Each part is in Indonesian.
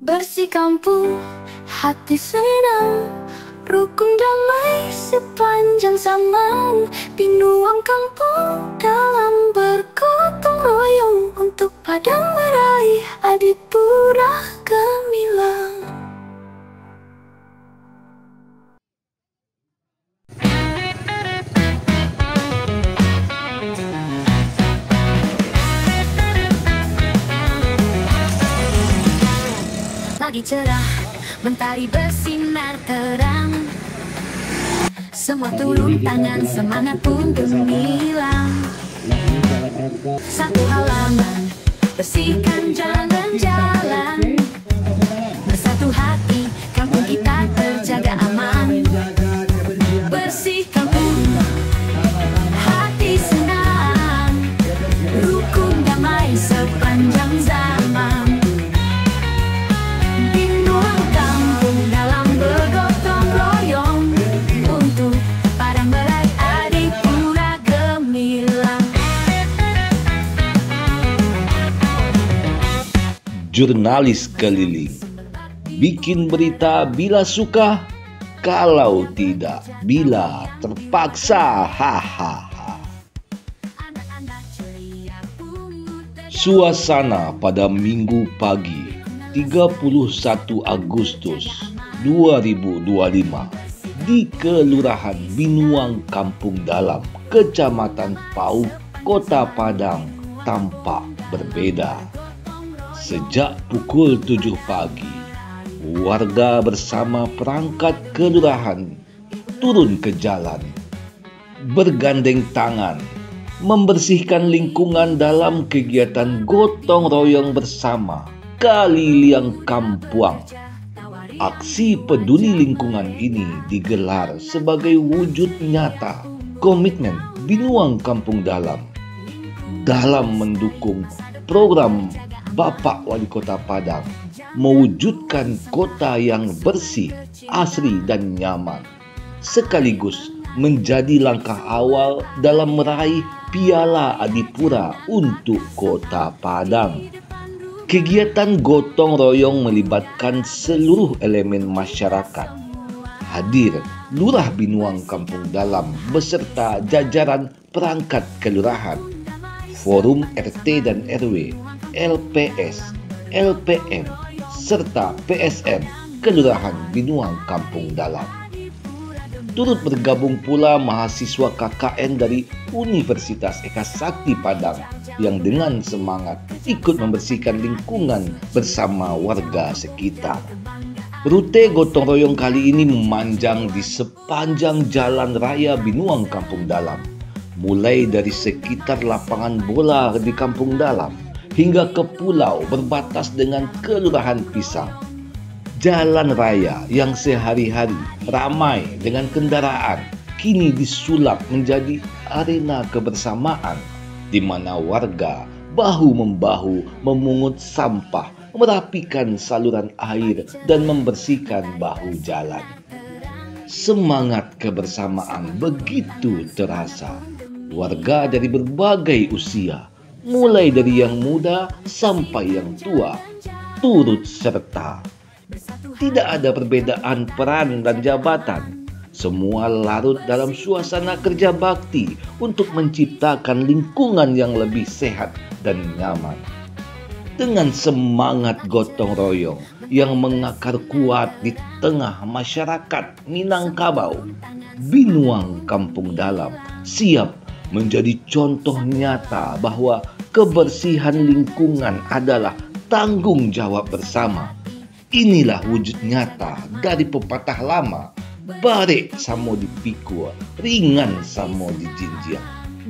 Bersih kampung, hati senang, rukun damai sepanjang zaman. Pinuang kampung dalam bergotong royong untuk Padang meraih adipura gemilang. Pagi cerah, mentari bersinar terang. Semua turun tangan, semangat pun gemilang. Satu halaman, bersihkan jalan-jalan. Bersatu hati, kampung kita terjaga aman. Bersih kampung, hati senang, rukun damai sepanjang zaman. Jurnalis keliling, bikin berita bila suka, kalau tidak bila terpaksa. Hahaha. Suasana pada Minggu pagi 31 Agustus 2025 di Kelurahan Binuang Kampung Dalam, Kecamatan Pauh, Kota Padang tampak berbeda. Sejak pukul 7 pagi, warga bersama perangkat kelurahan turun ke jalan, bergandeng tangan, membersihkan lingkungan dalam kegiatan gotong royong bersama Kali Liang Kampuang. Aksi peduli lingkungan ini digelar sebagai wujud nyata komitmen Binuang Kampung Dalam dalam mendukung program Bapak Wali Kota Padang mewujudkan kota yang bersih, asri dan nyaman, sekaligus menjadi langkah awal dalam meraih Piala Adipura untuk Kota Padang. Kegiatan gotong royong melibatkan seluruh elemen masyarakat. Hadir Lurah Binuang Kampung Dalam beserta jajaran perangkat kelurahan, Forum RT dan RW, LPS, LPM, serta PSM Kelurahan Binuang Kampung Dalam. Turut bergabung pula mahasiswa KKN dari Universitas Eka Sakti Padang yang dengan semangat ikut membersihkan lingkungan bersama warga sekitar. Rute gotong royong kali ini memanjang di sepanjang jalan raya Binuang Kampung Dalam, mulai dari sekitar lapangan bola di Kampung Dalam hingga ke pulau berbatas dengan Kelurahan Pisang. Jalan raya yang sehari-hari ramai dengan kendaraan kini disulap menjadi arena kebersamaan di mana warga bahu-membahu memungut sampah, merapikan saluran air dan membersihkan bahu jalan. Semangat kebersamaan begitu terasa. Warga dari berbagai usia, mulai dari yang muda sampai yang tua, turut serta. Tidak ada perbedaan peran dan jabatan. Semua larut dalam suasana kerja bakti untuk menciptakan lingkungan yang lebih sehat dan nyaman. Dengan semangat gotong royong yang mengakar kuat di tengah masyarakat Minangkabau, Binuang Kampung Dalam siap menjadi contoh nyata bahwa kebersihan lingkungan adalah tanggung jawab bersama. Inilah wujud nyata dari pepatah lama, barek samo dipikul, ringan samo dijinjing.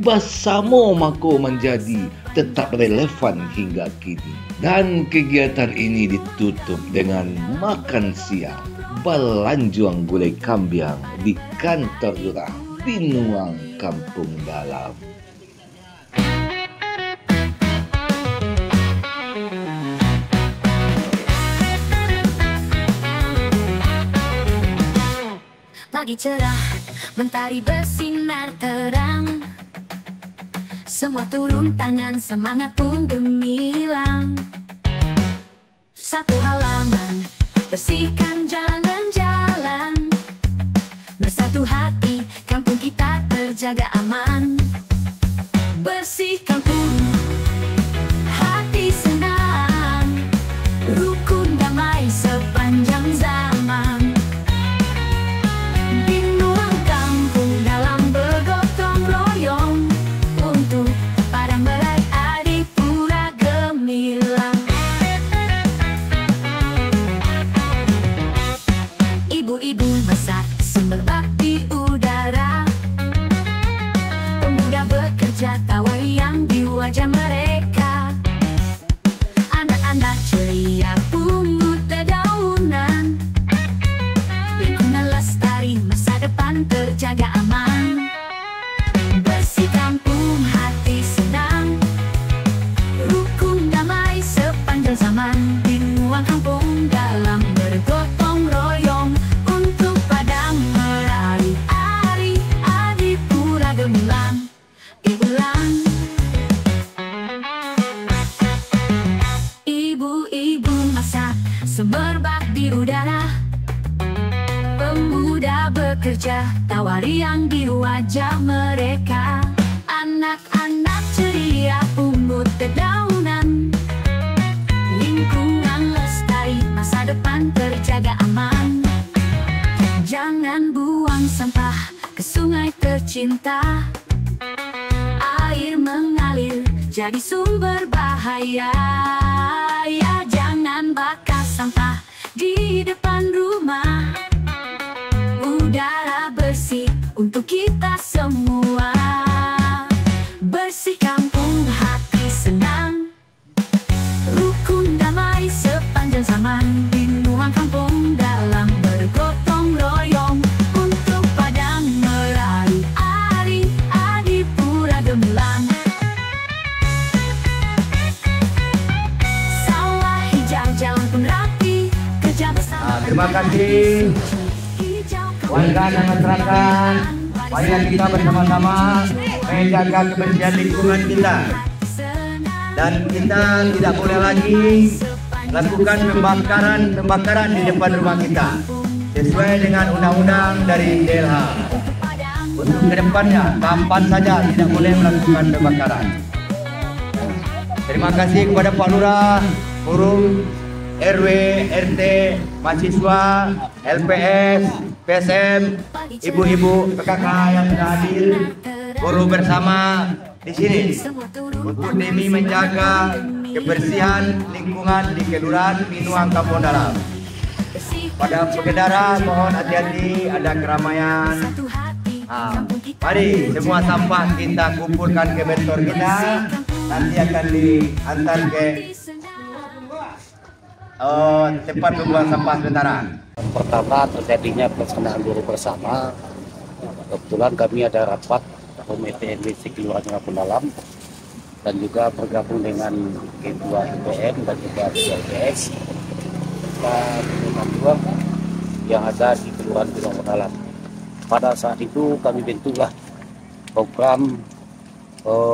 Basamo mako menjadi tetap relevan hingga kini. Dan kegiatan ini ditutup dengan makan siang balanjuang gulai kambiang di kantor lurah Binuang Kampung Dalam. Pagi cerah, mentari bersinar terang. Semua turun tangan, semangat pun gemilang. Satu halaman, bersihkan jalan-jalan. Bersatu hati, kampung kita terjaga aman. Bersih kampung, hati senang, rukun damai sepanjang zaman. Binuang kampung dalam bergotong royong, untuk Padang meraih adipura gemilang. Ibu-ibu masak sumber bakti udara, pemuda bekerja tawa yang di wajah mereka. Anak-anak ceria pungut dedaunan, lingkungan lestari masa depan terjaga aman. Bersih kampung hati senang, rukun damai sepanjang zaman. Binuang kampung dalam bergotong royong, untuk Padang meraih adipura gemilang. Ibu-ibu masak sumber bakti udara, pemuda bekerja tawa riang di wajah mereka. Anak-anak ceria pungut dedaunan, lingkungan lestari masa depan terjaga aman. Jangan buang sampah ke sungai tercinta, air mengalir jadi sumber bahaya. Ya, jangan bakar sampah di depan rumah. Udara bersih untuk kita semua. Bersih kampung hati senang, rukun damai sepanjang zaman. Binuang kampung dalam bergotong royong, untuk Padang meraih adipura gemilang. Sawah hijau jalan pun rapi, kerja bersama. Terima kasih warga dan masyarakat. Mari kita bersama-sama menjaga kebersihan lingkungan kita, dan kita tidak boleh lagi lakukan pembakaran di depan rumah kita sesuai dengan undang-undang dari DLH. Untuk kedepannya, kapan saja tidak boleh melakukan pembakaran. Terima kasih kepada Pak Lurah, forum, RW, RT, mahasiswa, LPS, PSM, ibu-ibu PKK yang sudah hadir, guru bersama di sini untuk demi menjaga kebersihan lingkungan di Kelurahan Binuang Kampung Dalam. Pada pengendara mohon hati-hati, ada keramaian. Mari semua sampah kita kumpulkan ke bentor kita, nanti akan diantar ke tempat pembuangan sampah sementara. Pertama, terjadinya pelaksanaan guru bersama. Kebetulan kami ada rapat Komite NWC Kelurahan Kampung Dalam, dan juga bergabung dengan Ketua IPM dan juga LPS dan dengan yang ada di Kelurahan Kampung Dalam. Pada saat itu kami bentuklah program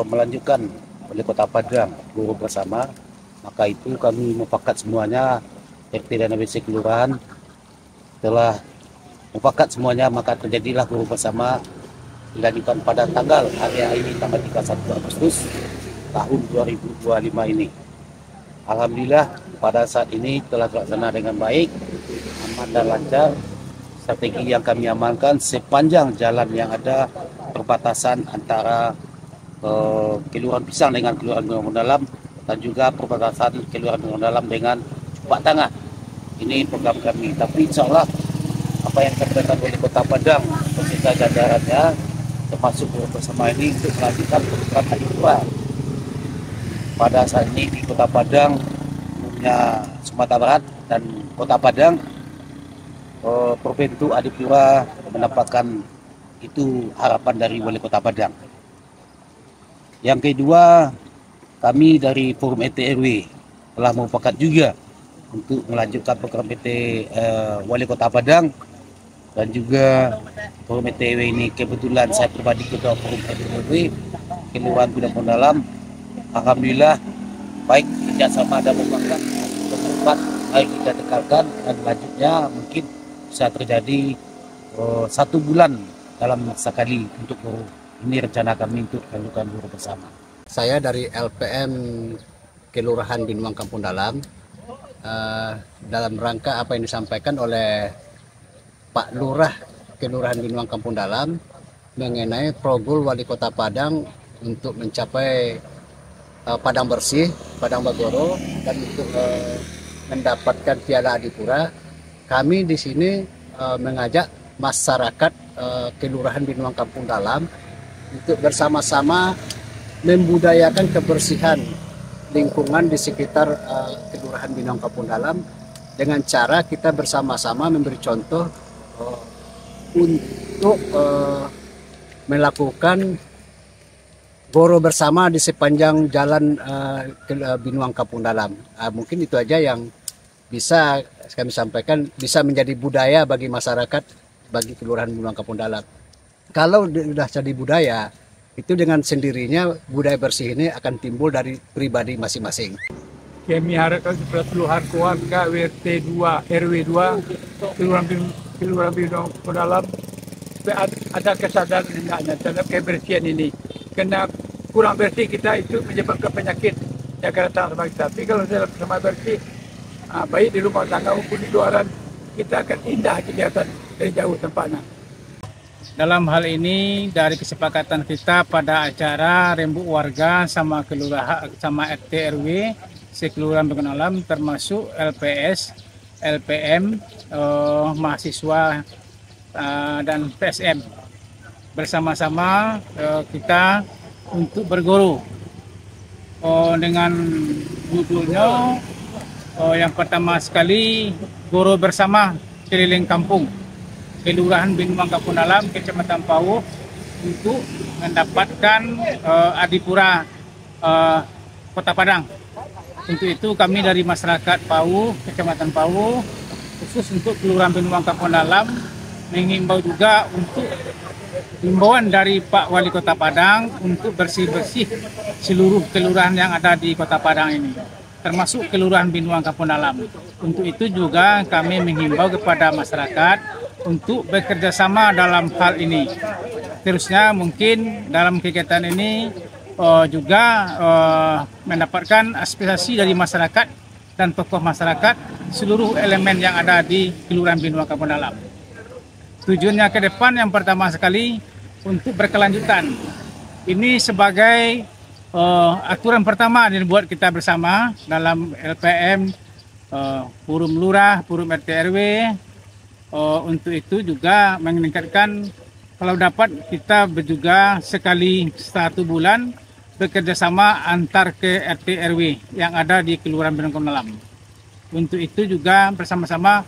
melanjutkan oleh Kota Padang guru bersama. Maka itu kami mufakat semuanya, RT dan NWC Kelurahan telah mufakat semuanya, maka terjadilah guru bersama dilanjutkan pada tanggal hari ini, tanggal 31 Agustus tahun 2025 ini. Alhamdulillah pada saat ini telah terlaksana dengan baik, aman dan lancar. Strategi yang kami amalkan sepanjang jalan yang ada perbatasan antara Kelurahan Pisang dengan Kelurahan Kampung Dalam, dan juga perbatasan Kelurahan Kampung Dalam dengan Pak Tangah. Ini program kami, tapi insya Allah apa yang disampaikan oleh Kota Padang beserta jajarannya termasuk guru bersama ini untuk melanjutkan program adipura. Pada saat ini di Kota Padang, umumnya Sumatera Barat dan Kota Padang, Provinsi Adipura mendapatkan itu harapan dari Wali Kota Padang. Yang kedua, kami dari Forum RT RW telah mufakat juga untuk melanjutkan program PT Wali Kota Padang, dan juga Forum RT RW ini kebetulan saya pribadi ketua Forum RT RW Kelurahan Kampung Dalam. Alhamdulillah baik kerjasama dan mufakat bermanfaat Baik kita tekankan dan lanjutnya mungkin bisa terjadi 1 bulan dalam sekali untuk guru. Ini rencana kami untuk melakukan guru bersama. Saya dari LPM Kelurahan Binuang Kampung Dalam, dalam rangka apa yang disampaikan oleh Pak Lurah Kelurahan Binuang Kampung Dalam mengenai program Wali Kota Padang untuk mencapai Padang bersih, Padang Bagoro, dan untuk mendapatkan Piala Adipura. Kami di sini mengajak masyarakat Kelurahan Binuang Kampung Dalam untuk bersama-sama membudayakan kebersihan lingkungan di sekitar Kelurahan Binuang Kampung Dalam dengan cara kita bersama-sama memberi contoh untuk melakukan goro bersama di sepanjang jalan Binuang Kampung Dalam. Mungkin itu aja yang bisa kami sampaikan, bisa menjadi budaya bagi masyarakat, bagi Kelurahan Binuang Kampung Dalam. Kalau sudah jadi budaya, itu dengan sendirinya budaya bersih ini akan timbul dari pribadi masing-masing. Kami harapkan keseluruhan keluarga WRT 2, RW 2, Kelurahan Binuang Kampung Dalam ada kesadaran hendaknya terhadap kebersihan ini. Karena kurang bersih kita itu menyebabkan penyakit yang akan datang sama kita. Tapi kalau dalam sama bersih, baik di rumah tangga maupun di luaran, kita akan indah kelihatan dari jauh tempatnya. Dalam hal ini dari kesepakatan kita pada acara rembuk warga sama kelurahan sama RT RW sekelurahan Binuang Alam termasuk LPS, LPM, mahasiswa dan PSM bersama-sama kita untuk berguru dengan judulnya yang pertama sekali guru bersama keliling kampung Kelurahan Binuang Kampung Dalam, Kecamatan Pauh untuk mendapatkan Adipura Kota Padang. Untuk itu kami dari masyarakat Pauh, Kecamatan Pauh, khusus untuk Kelurahan Binuang Kampung Dalam mengimbau juga untuk himbauan dari Pak Wali Kota Padang untuk bersih-bersih seluruh kelurahan yang ada di Kota Padang ini, termasuk Kelurahan Binuang Kampung Dalam. Untuk itu juga kami menghimbau kepada masyarakat untuk bekerja sama dalam hal ini. Terusnya mungkin dalam kegiatan ini juga mendapatkan aspirasi dari masyarakat dan tokoh masyarakat seluruh elemen yang ada di Kelurahan Binuang Kampung Dalam. Tujuannya ke depan yang pertama sekali untuk berkelanjutan. Ini sebagai aturan pertama yang dibuat kita bersama dalam LPM, Forum Lurah, Forum RT RW. Untuk itu juga meningkatkan, kalau dapat kita juga sekali 1 bulan bekerja sama antar ke RT RW yang ada di Kelurahan Binuang Kampung Dalam. Untuk itu juga bersama-sama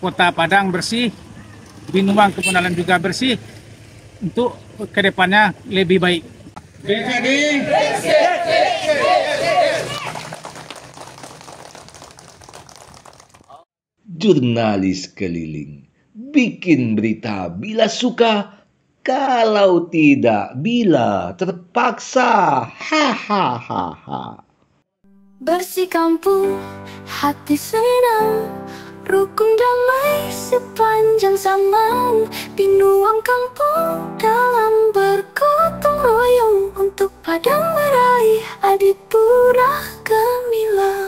Kota Padang bersih, Binuang Kampung Dalam juga bersih untuk kedepannya lebih baik. Jurnalis keliling, bikin berita bila suka, kalau tidak bila terpaksa. Hahaha. Bersih kampung, hati senang, rukun damai sepanjang zaman. Binuang Kampung Dalam bergotong royong untuk Padang meraih Adipura gemilang.